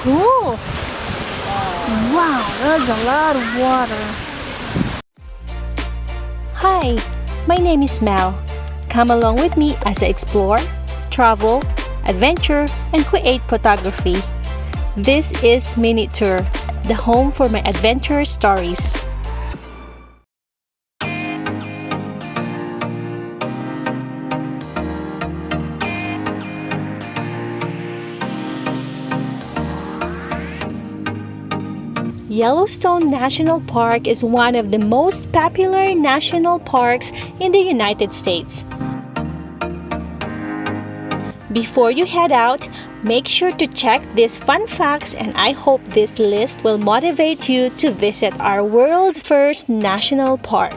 Cool! Wow, that's a lot of water. Hi, my name is Mel. Come along with me as I explore, travel, adventure, and create photography. This is MinuteTour, the home for my adventure stories. Yellowstone National Park is one of the most popular national parks in the United States. Before you head out, make sure to check these fun facts, and I hope this list will motivate you to visit our world's first national park.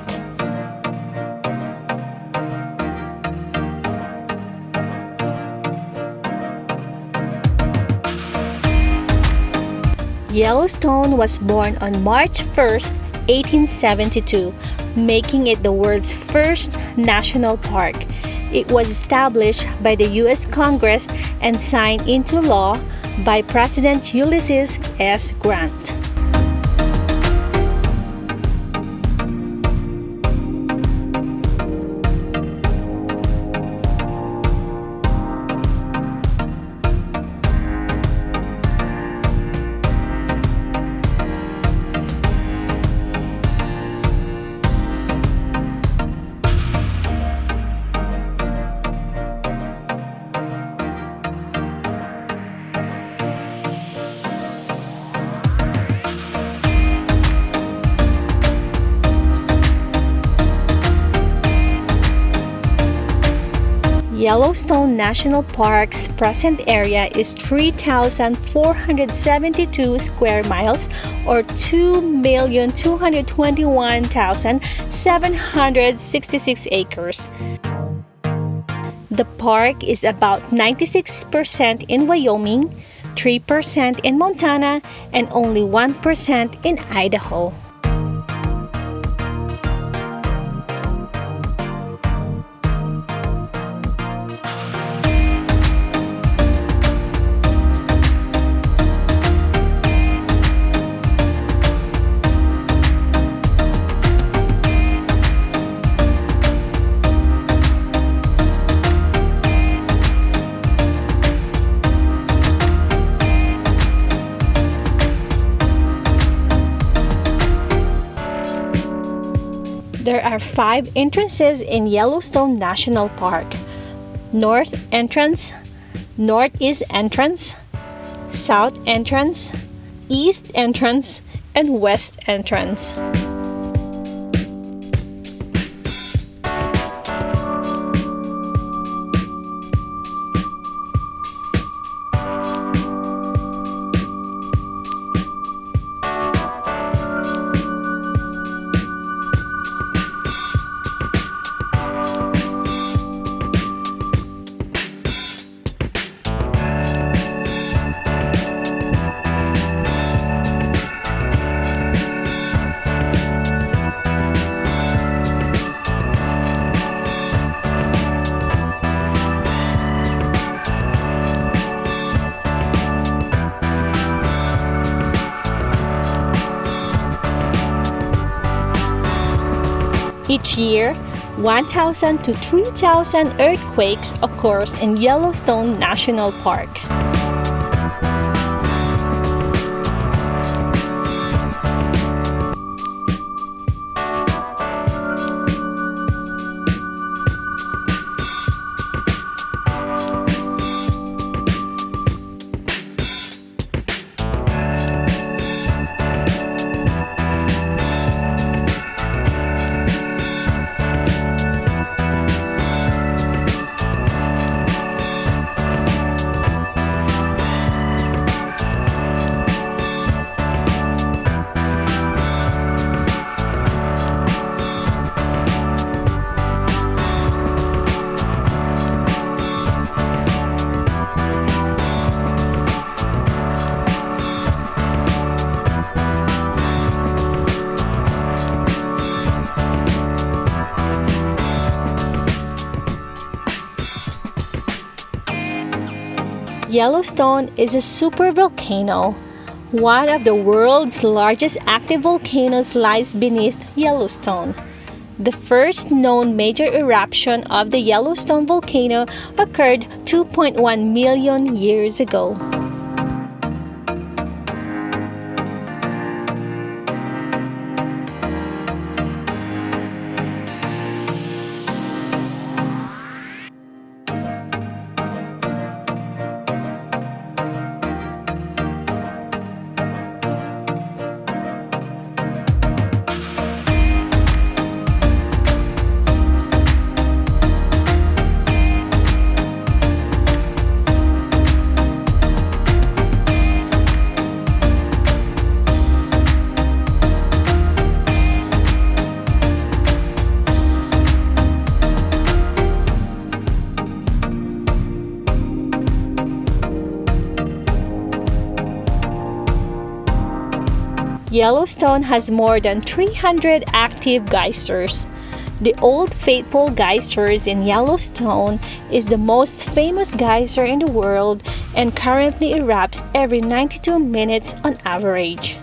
Yellowstone was born on March 1st, 1872, making it the world's first national park. It was established by the U.S. Congress and signed into law by President Ulysses S. Grant. Yellowstone National Park's present area is 3,472 square miles or 2,221,766 acres. The park is about 96% in Wyoming, 3% in Montana, and only 1% in Idaho. There are 5 entrances in Yellowstone National Park: North Entrance, Northeast Entrance, South Entrance, East Entrance, and West Entrance. Each year, 1,000 to 3,000 earthquakes occurs in Yellowstone National Park. Yellowstone is a supervolcano. One of the world's largest active volcanoes lies beneath Yellowstone. The first known major eruption of the Yellowstone volcano occurred 2.1 million years ago. Yellowstone has more than 300 active geysers. The Old Faithful Geysers in Yellowstone is the most famous geyser in the world and currently erupts every 92 minutes on average.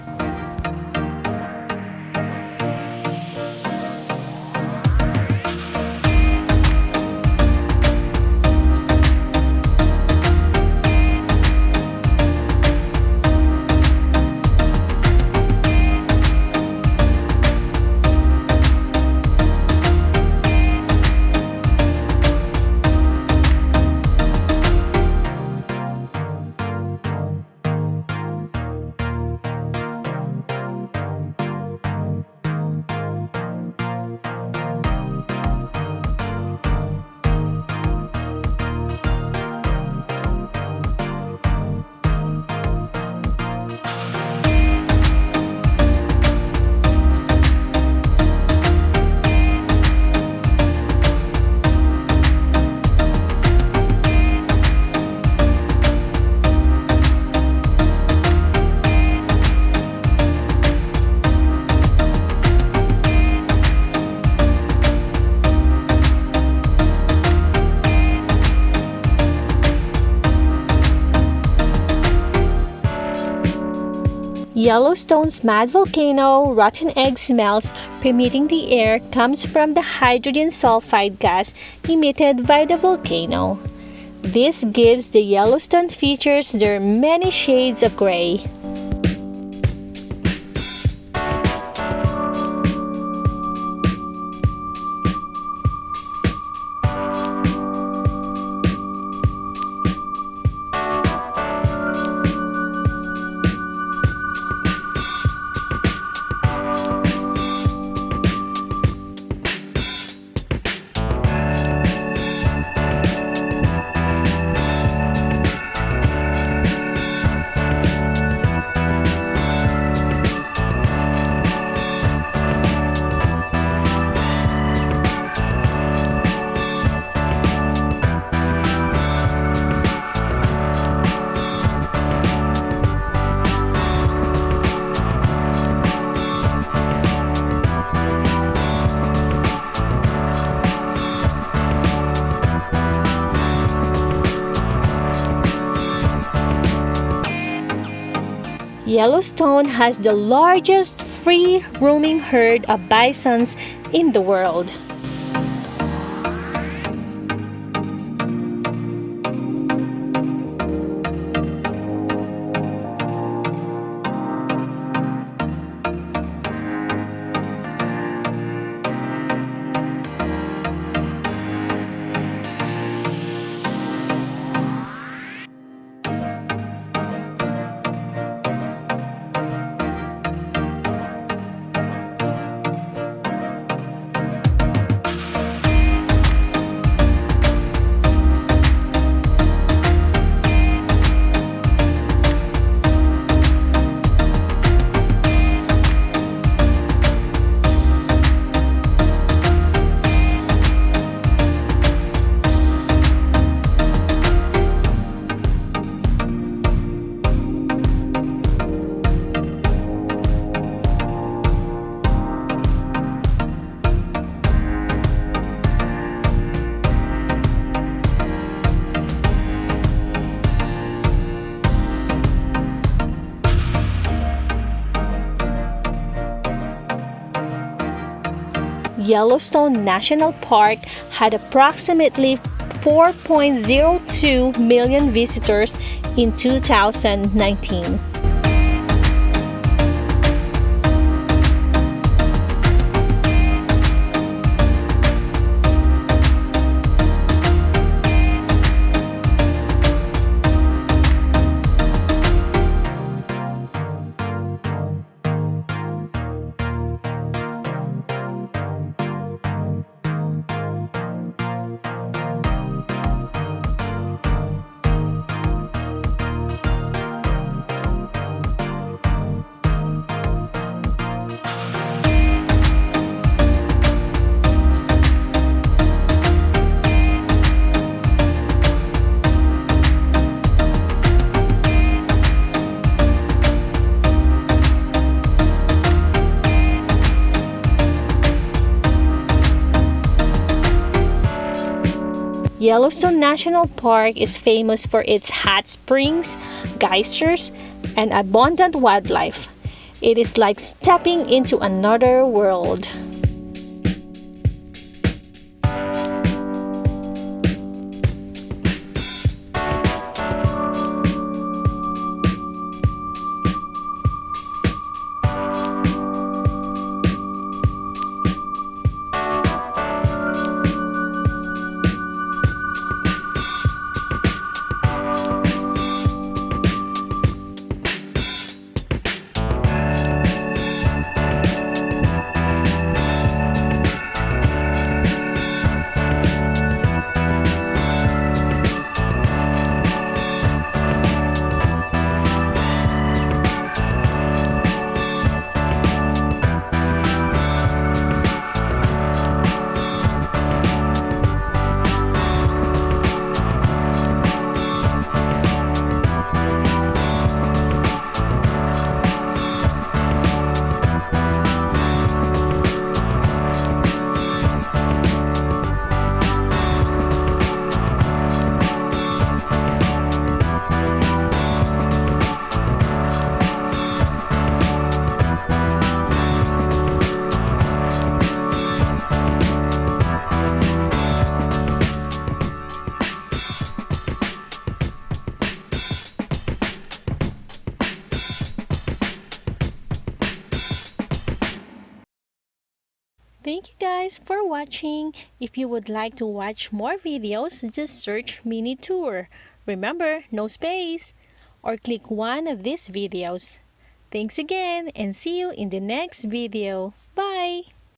Yellowstone's mad volcano rotten egg smells permeating the air comes from the hydrogen sulfide gas emitted by the volcano. This gives the Yellowstone features their many shades of gray. Yellowstone has the largest free roaming herd of bisons in the world. Yellowstone National Park had approximately 4.02 million visitors in 2019. Yellowstone National Park is famous for its hot springs, geysers, and abundant wildlife. It is like stepping into another world. Thank you guys for watching. If you would like to watch more videos, just search MinuteTour. Remember, no space. Or click one of these videos. Thanks again and see you in the next video. Bye!